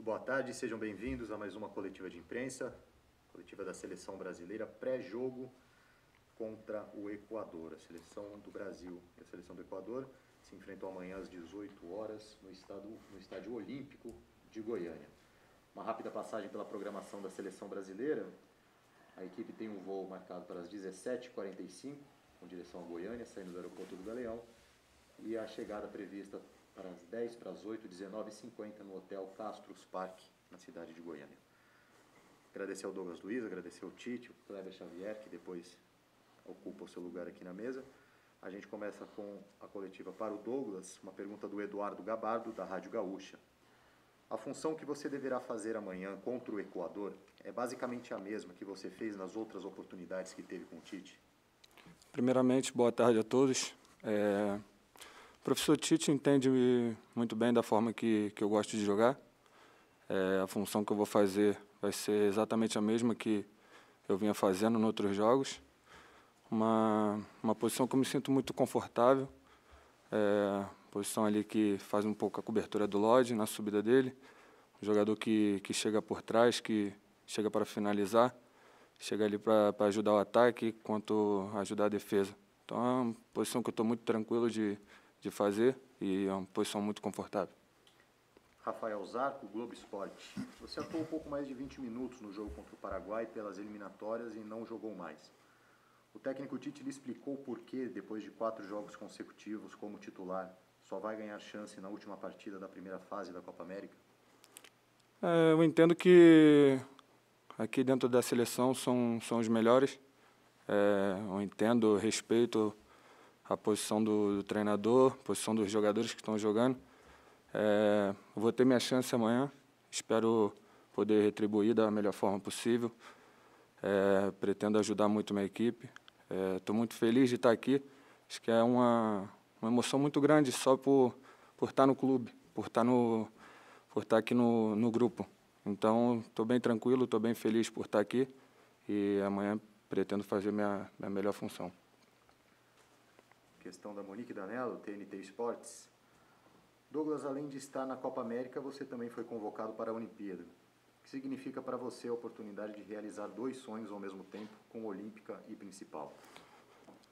Boa tarde, sejam bem-vindos a mais uma coletiva de imprensa, coletiva da Seleção Brasileira, pré-jogo contra o Equador. A Seleção do Brasil e a Seleção do Equador se enfrentam amanhã às 18 horas no Estádio Olímpico de Goiânia. Uma rápida passagem pela programação da Seleção Brasileira. A equipe tem um voo marcado para as 17h45, com direção a Goiânia, saindo do aeroporto do Galeão, e a chegada prevista para as 10 para as 8, 19h50, no Hotel Castros Park, na cidade de Goiânia. Agradecer ao Douglas Luiz, agradecer ao Tite, o Kleber Xavier, que depois ocupa o seu lugar aqui na mesa. A gente começa com a coletiva para o Douglas, uma pergunta do Eduardo Gabardo, da Rádio Gaúcha. A função que você deverá fazer amanhã contra o Equador é basicamente a mesma que você fez nas outras oportunidades que teve com o Tite? Primeiramente, boa tarde a todos. O professor Tite entende muito bem da forma que eu gosto de jogar. A função que eu vou fazer vai ser exatamente a mesma que eu vinha fazendo em outros jogos. Uma posição que eu me sinto muito confortável. Posição ali que faz um pouco a cobertura do Lodge na subida dele. Um jogador que chega por trás, que chega para finalizar. Chega ali para ajudar o ataque, quanto ajudar a defesa. Então é uma posição que eu estou muito tranquilo de fazer e é uma posição muito confortável. Rafael Zarco, Globo Esporte. Você atuou um pouco mais de 20 minutos no jogo contra o Paraguai pelas eliminatórias e não jogou mais. O técnico Tite lhe explicou por que, depois de 4 jogos consecutivos como titular, só vai ganhar chance na última partida da primeira fase da Copa América? Eu entendo que aqui dentro da seleção são os melhores. Eu entendo, respeito a posição do treinador, a posição dos jogadores que estão jogando. Vou ter minha chance amanhã, espero poder retribuir da melhor forma possível. Pretendo ajudar muito minha equipe. Estou muito feliz de estar aqui. Acho que é uma emoção muito grande só por estar no clube, por estar aqui no grupo. Então, estou bem tranquilo, estou bem feliz por estar aqui e amanhã pretendo fazer minha melhor função. Questão da Monique Danello, TNT Esportes. Douglas, além de estar na Copa América, você também foi convocado para a Olimpíada. O que significa para você a oportunidade de realizar 2 sonhos ao mesmo tempo, com Olímpica e Principal?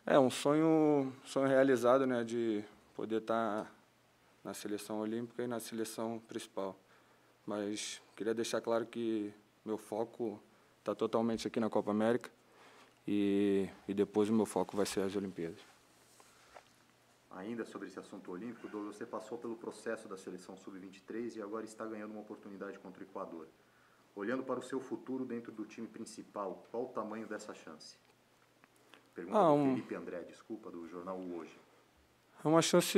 É um sonho realizado, né, de poder estar na seleção olímpica e na seleção principal. Mas queria deixar claro que meu foco está totalmente aqui na Copa América e depois o meu foco vai ser as Olimpíadas. Ainda sobre esse assunto olímpico, Douglas, você passou pelo processo da seleção sub-23 e agora está ganhando uma oportunidade contra o Equador. Olhando para o seu futuro dentro do time principal, qual o tamanho dessa chance? Pergunta do Felipe André, desculpa, do jornal O Hoje. É uma chance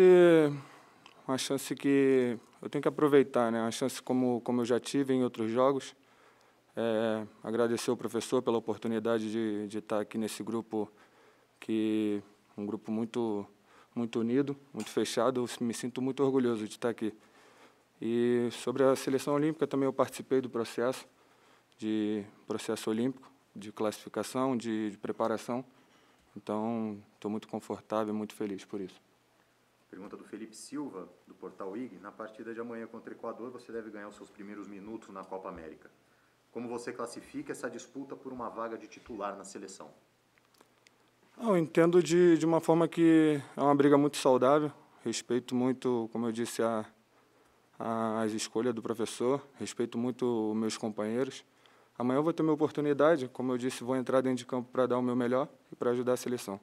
que eu tenho que aproveitar, né? Uma chance como eu já tive em outros jogos. Agradecer ao professor pela oportunidade de estar aqui nesse grupo, um grupo muito unido, muito fechado. Eu me sinto muito orgulhoso de estar aqui. E sobre a seleção olímpica também eu participei do processo olímpico, de classificação, de preparação. Então, estou muito confortável e muito feliz por isso. Pergunta do Felipe Silva, do Portal IG. Na partida de amanhã contra o Equador, você deve ganhar os seus primeiros minutos na Copa América. Como você classifica essa disputa por uma vaga de titular na seleção? Eu entendo de uma forma que é uma briga muito saudável. Respeito muito, como eu disse, as escolhas do professor. Respeito muito os meus companheiros. Amanhã eu vou ter minha oportunidade. Como eu disse, vou entrar dentro de campo para dar o meu melhor e para ajudar a seleção.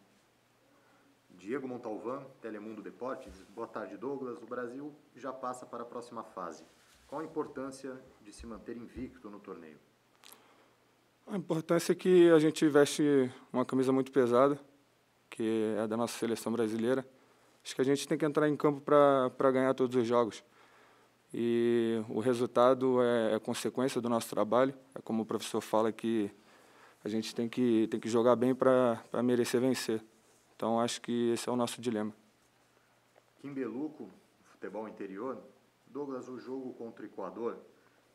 Diego Montalván, Telemundo Deportes. Boa tarde, Douglas. O Brasil já passa para a próxima fase. Qual a importância de se manter invicto no torneio? A importância é que a gente veste uma camisa muito pesada, que é da nossa seleção brasileira. Acho que a gente tem que entrar em campo para ganhar todos os jogos. E o resultado é consequência do nosso trabalho. É como o professor fala, que a gente tem que jogar bem para merecer vencer. Então, acho que esse é o nosso dilema. Kim Beluco, futebol interior. Douglas, o jogo contra o Equador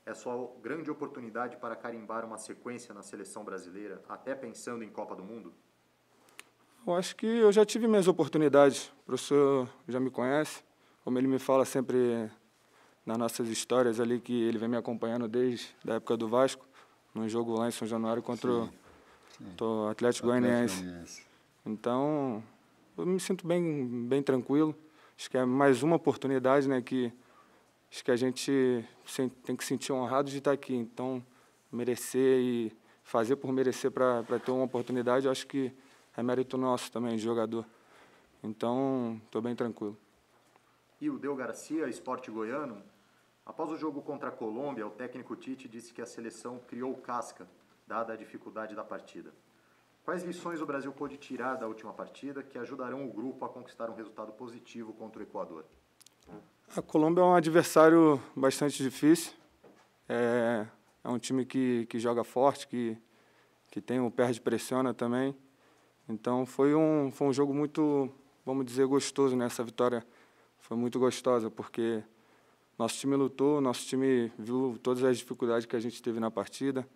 é só grande oportunidade para carimbar uma sequência na seleção brasileira, até pensando em Copa do Mundo? Eu acho que eu já tive minhas oportunidades. O professor já me conhece. Como ele me fala sempre nas nossas histórias ali, que ele vem me acompanhando desde a época do Vasco, num jogo lá em São Januário contra o Atlético Goianiense. Então, eu me sinto bem tranquilo. Acho que é mais uma oportunidade, né, que acho que a gente tem que sentir honrado de estar aqui. Então, merecer e fazer por merecer para ter uma oportunidade, eu acho que é mérito nosso também, de jogador. Então, estou bem tranquilo. E o Deu Garcia, Sport Goiano, após o jogo contra a Colômbia, o técnico Tite disse que a seleção criou casca, dada a dificuldade da partida. Quais lições o Brasil pôde tirar da última partida que ajudarão o grupo a conquistar um resultado positivo contra o Equador? A Colômbia é um adversário bastante difícil. É um time que joga forte, que tem o perde pressiona também. Então foi um jogo muito, vamos dizer, gostoso, né? Essa vitória foi muito gostosa, porque nosso time lutou, nosso time viu todas as dificuldades que a gente teve na partida,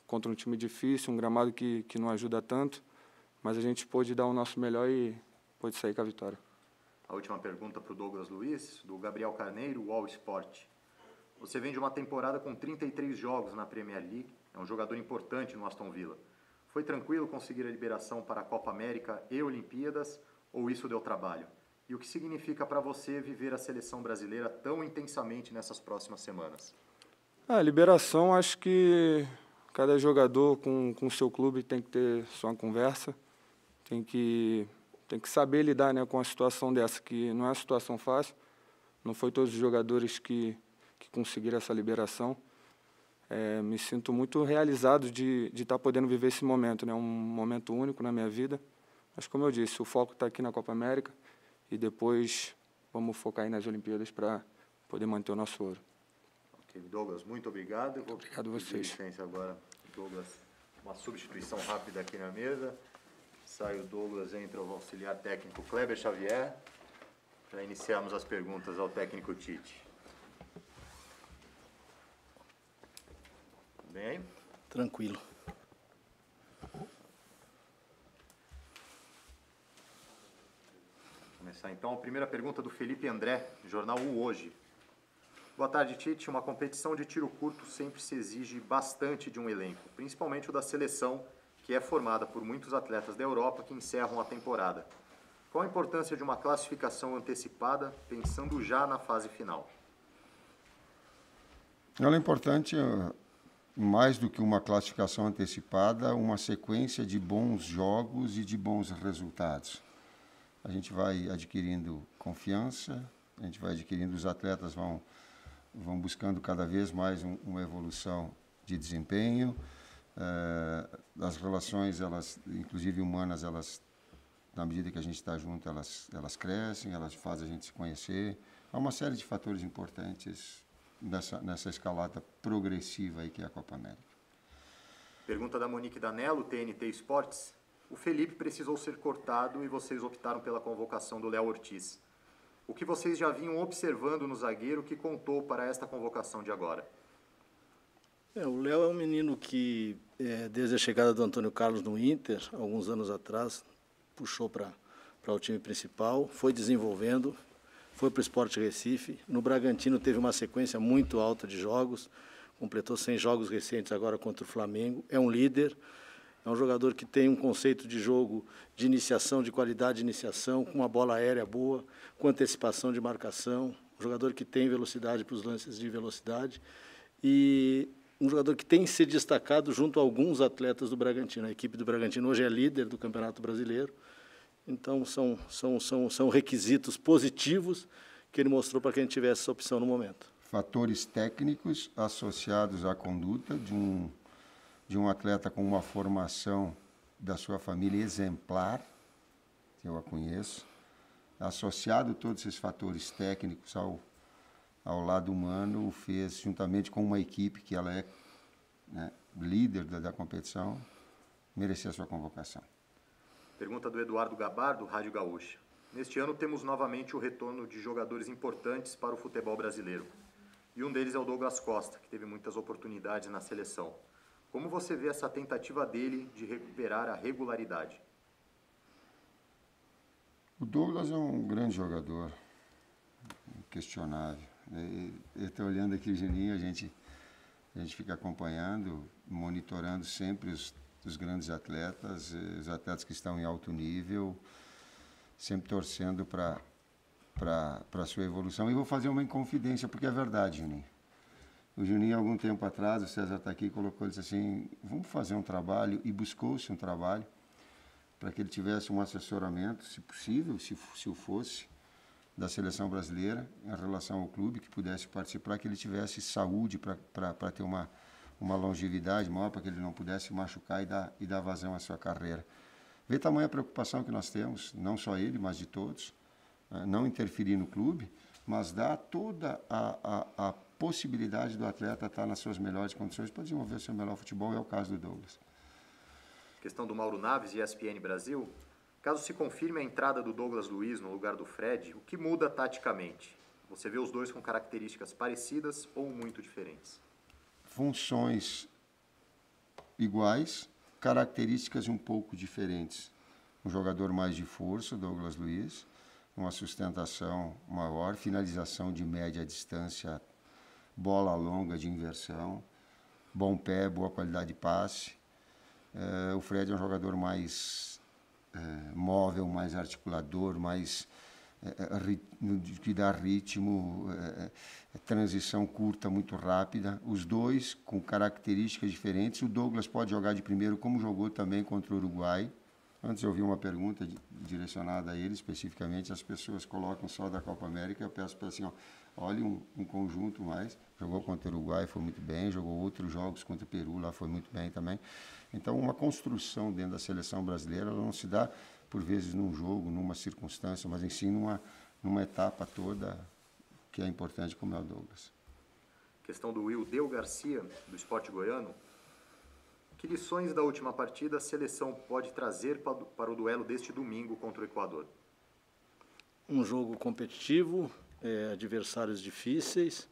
contra um time difícil, um gramado que não ajuda tanto, mas a gente pôde dar o nosso melhor e pôde sair com a vitória. A última pergunta para o Douglas Luiz, do Gabriel Carneiro, All Sport. Você vem de uma temporada com 33 jogos na Premier League, é um jogador importante no Aston Villa. Foi tranquilo conseguir a liberação para a Copa América e Olimpíadas, ou isso deu trabalho? E o que significa para você viver a seleção brasileira tão intensamente nessas próximas semanas? A liberação, acho que cada jogador com o seu clube tem que ter sua conversa, tem que saber lidar, né, com a situação dessa, que não é uma situação fácil. Não foi todos os jogadores que conseguiram essa liberação. Me sinto muito realizado de estar podendo viver esse momento, né, um momento único na minha vida. Mas, como eu disse, o foco está aqui na Copa América e depois vamos focar aí nas Olimpíadas para poder manter o nosso ouro. Ok, Douglas, muito obrigado. Eu vou Obrigado a vocês. pedir licença agora, Douglas, uma substituição rápida aqui na mesa. Sai o Douglas, entra o auxiliar técnico Kleber Xavier, para iniciarmos as perguntas ao técnico Tite. Tudo bem? Tranquilo. Começar então a primeira pergunta do Felipe André, jornal O Hoje. Boa tarde, Tite. Uma competição de tiro curto sempre se exige bastante de um elenco, principalmente o da seleção, que é formada por muitos atletas da Europa que encerram a temporada. Qual a importância de uma classificação antecipada, pensando já na fase final? Ela é importante, mais do que uma classificação antecipada, uma sequência de bons jogos e de bons resultados. A gente vai adquirindo confiança, a gente vai adquirindo, os atletas vão buscando cada vez mais uma evolução de desempenho. As relações, elas, inclusive humanas, elas, na medida que a gente está junto, elas crescem, elas fazem a gente se conhecer. Há uma série de fatores importantes nessa escalada progressiva aí que é a Copa América. Pergunta da Monique Danello, TNT Esportes. O Felipe precisou ser cortado e vocês optaram pela convocação do Léo Ortiz. O que vocês já vinham observando no zagueiro que contou para esta convocação de agora? O Léo é um menino que, desde a chegada do Antônio Carlos no Inter, alguns anos atrás, puxou para o time principal, foi desenvolvendo, foi para o Sport Recife. No Bragantino teve uma sequência muito alta de jogos, completou 100 jogos recentes agora contra o Flamengo. É um líder, é um jogador que tem um conceito de jogo de iniciação, de qualidade de iniciação, com uma bola aérea boa, com antecipação de marcação, um jogador que tem velocidade para os lances de velocidade e um jogador que tem se destacado junto a alguns atletas do Bragantino. A equipe do Bragantino hoje é líder do Campeonato Brasileiro. Então, são requisitos positivos que ele mostrou para que a gente tivesse essa opção no momento. Fatores técnicos associados à conduta de um atleta com uma formação da sua família exemplar, que eu a conheço, associado todos esses fatores técnicos ao lado humano, o fez, juntamente com uma equipe que ela é, né, líder da competição, merecer a sua convocação. Pergunta do Eduardo Gabar, do Rádio Gaúcha. Neste ano temos novamente o retorno de jogadores importantes para o futebol brasileiro. E um deles é o Douglas Costa, que teve muitas oportunidades na seleção. Como você vê essa tentativa dele de recuperar a regularidade? O Douglas é um grande jogador. questionável. Eu estou olhando aqui o Juninho, a gente fica acompanhando, monitorando sempre os grandes atletas, os atletas que estão em alto nível, sempre torcendo para a sua evolução. E vou fazer uma inconfidência, porque é verdade, Juninho. O Juninho, algum tempo atrás, o César está aqui, colocou, ele disse assim, vamos fazer um trabalho, e buscou-se um trabalho para que ele tivesse um assessoramento, se possível, se o fosse, da seleção brasileira em relação ao clube, que pudesse participar, que ele tivesse saúde para ter uma longevidade maior, para que ele não pudesse machucar e dar vazão à sua carreira. Vê tamanha preocupação que nós temos, não só ele, mas de todos, não interferir no clube, mas dar toda a possibilidade do atleta estar nas suas melhores condições para desenvolver o seu melhor futebol, é o caso do Douglas. Questão do Mauro Naves, ESPN Brasil. Caso se confirme a entrada do Douglas Luiz no lugar do Fred, o que muda taticamente? Você vê os dois com características parecidas ou muito diferentes? Funções iguais, características um pouco diferentes. Um jogador mais de força, Douglas Luiz, uma sustentação maior, finalização de média distância, bola longa de inversão, bom pé, boa qualidade de passe. O Fred é um jogador mais móvel, mais articulador, mais que dá ritmo, transição curta, muito rápida. Os dois com características diferentes. O Douglas pode jogar de primeiro, como jogou também contra o Uruguai. Antes eu ouvi uma pergunta direcionada a ele especificamente, as pessoas colocam só da Copa América, eu peço para assim, olhe um conjunto mais, jogou contra o Uruguai, foi muito bem, jogou outros jogos contra o Peru, lá foi muito bem também. Então, uma construção dentro da seleção brasileira, ela não se dá, por vezes, num jogo, numa circunstância, mas em si numa etapa toda que é importante, como é o Douglas. Questão do Wildeu Garcia, do Sport Goiano. Que lições da última partida a seleção pode trazer para o duelo deste domingo contra o Equador? Um jogo competitivo, adversários difíceis.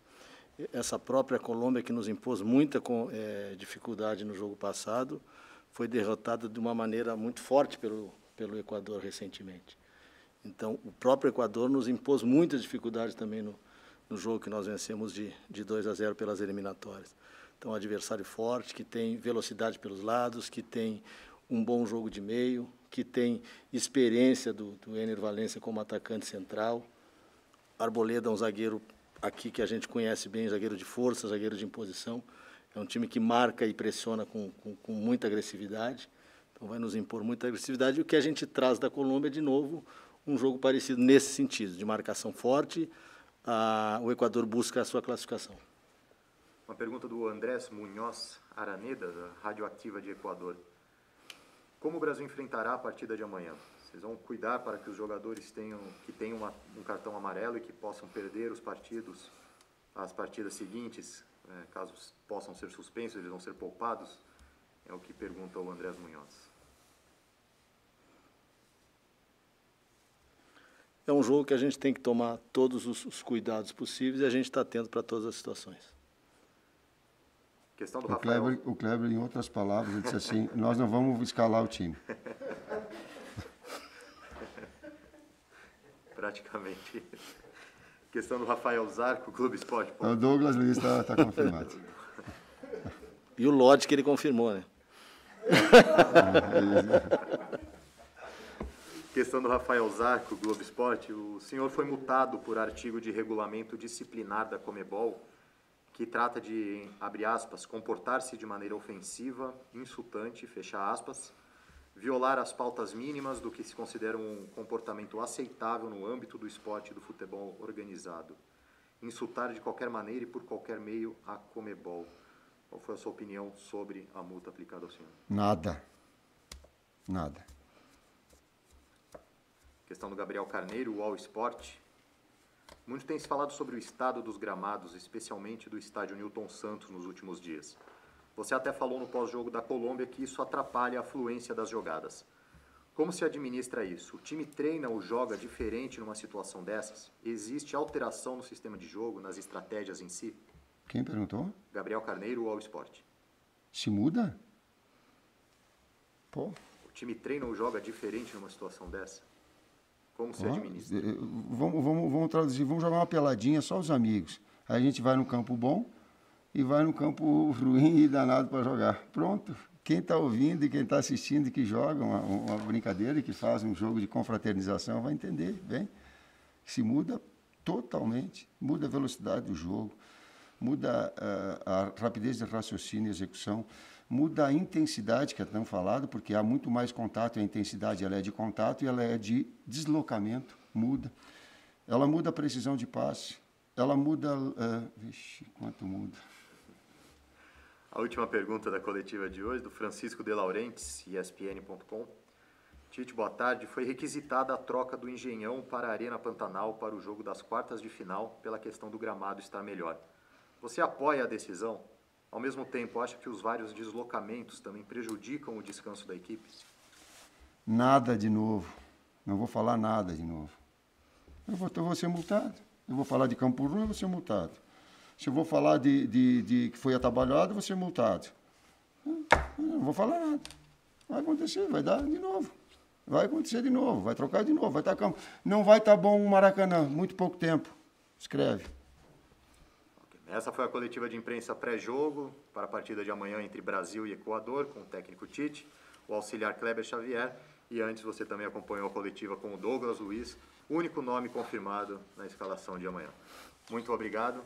Essa própria Colômbia, que nos impôs muita dificuldade no jogo passado, foi derrotada de uma maneira muito forte pelo Equador recentemente. Então, o próprio Equador nos impôs muita dificuldade também no jogo que nós vencemos de 2-0 pelas eliminatórias. Então, um adversário forte, que tem velocidade pelos lados, que tem um bom jogo de meio, que tem experiência do Ener Valencia como atacante central. Arboleda, um zagueiro aqui que a gente conhece bem, zagueiro de força, zagueiro de imposição. É um time que marca e pressiona com muita agressividade. Então vai nos impor muita agressividade. E o que a gente traz da Colômbia, de novo, um jogo parecido nesse sentido, de marcação forte. O Equador busca a sua classificação. Uma pergunta do Andrés Munhoz Araneda, da Radioativa de Equador. Como o Brasil enfrentará a partida de amanhã? Vocês vão cuidar para que os jogadores tenham um cartão amarelo e que possam perder as partidas seguintes, caso possam ser suspensos, eles vão ser poupados? É o que pergunta o Andrés Munhoz. É um jogo que a gente tem que tomar todos os cuidados possíveis e a gente está atento para todas as situações. Questão do Rafael. O Kleber, em outras palavras, ele disse assim, nós não vamos escalar o time. Praticamente. Questão do Rafael Zarco, Clube Esporte. O Douglas Luiz está confirmado. E o Lodge que ele confirmou, né? Questão do Rafael Zarco, Globo Esporte. O senhor foi multado por artigo de regulamento disciplinar da Comebol, que trata de, abre aspas, comportar-se de maneira ofensiva, insultante, fecha aspas, violar as pautas mínimas do que se considera um comportamento aceitável no âmbito do esporte e do futebol organizado, insultar de qualquer maneira e por qualquer meio a Comebol. Qual foi a sua opinião sobre a multa aplicada ao senhor? Nada. Questão do Gabriel Carneiro, o All Sport. Muito tem se falado sobre o estado dos gramados, especialmente do estádio Newton Santos nos últimos dias. Você até falou no pós-jogo da Colômbia que isso atrapalha a fluência das jogadas. Como se administra isso? O time treina ou joga diferente numa situação dessas? Existe alteração no sistema de jogo, nas estratégias em si? Quem perguntou? Gabriel Carneiro, o All Sport. Se muda? Pô. O time treina ou joga diferente numa situação dessa? Como se administra? Vamos traduzir, vamos jogar uma peladinha, só os amigos. Aí a gente vai no campo bom e vai no campo ruim e danado para jogar. Pronto. Quem está ouvindo e quem está assistindo e que joga uma brincadeira e que faz um jogo de confraternização vai entender bem. Se muda totalmente, muda a velocidade do jogo, muda a rapidez de raciocínio e execução, muda a intensidade, que é tão falado, porque há muito mais contato, a intensidade ela é de contato e ela é de deslocamento, muda. Ela muda a precisão de passe, ela muda... vixe, quanto muda. A última pergunta da coletiva de hoje, do Francisco De Laurentiis, ESPN.com. Tite, boa tarde. Foi requisitada a troca do Engenhão para a Arena Pantanal para o jogo das quartas de final pela questão do gramado estar melhor. Você apoia a decisão? Ao mesmo tempo, acha que os vários deslocamentos também prejudicam o descanso da equipe? Nada de novo. Não vou falar nada de novo. Eu vou ser multado. Eu vou falar de Campo Ruim, eu vou ser multado. Se eu vou falar de que foi atabalhado, eu vou ser multado. Eu não vou falar nada. Vai acontecer, vai dar de novo. Vai acontecer de novo, vai trocar de novo, vai estar campo. Não vai estar bom o Maracanã, muito pouco tempo. Escreve. Essa foi a coletiva de imprensa pré-jogo para a partida de amanhã entre Brasil e Equador, com o técnico Tite, o auxiliar Kleber Xavier, e antes você também acompanhou a coletiva com o Douglas Luiz, único nome confirmado na escalação de amanhã. Muito obrigado.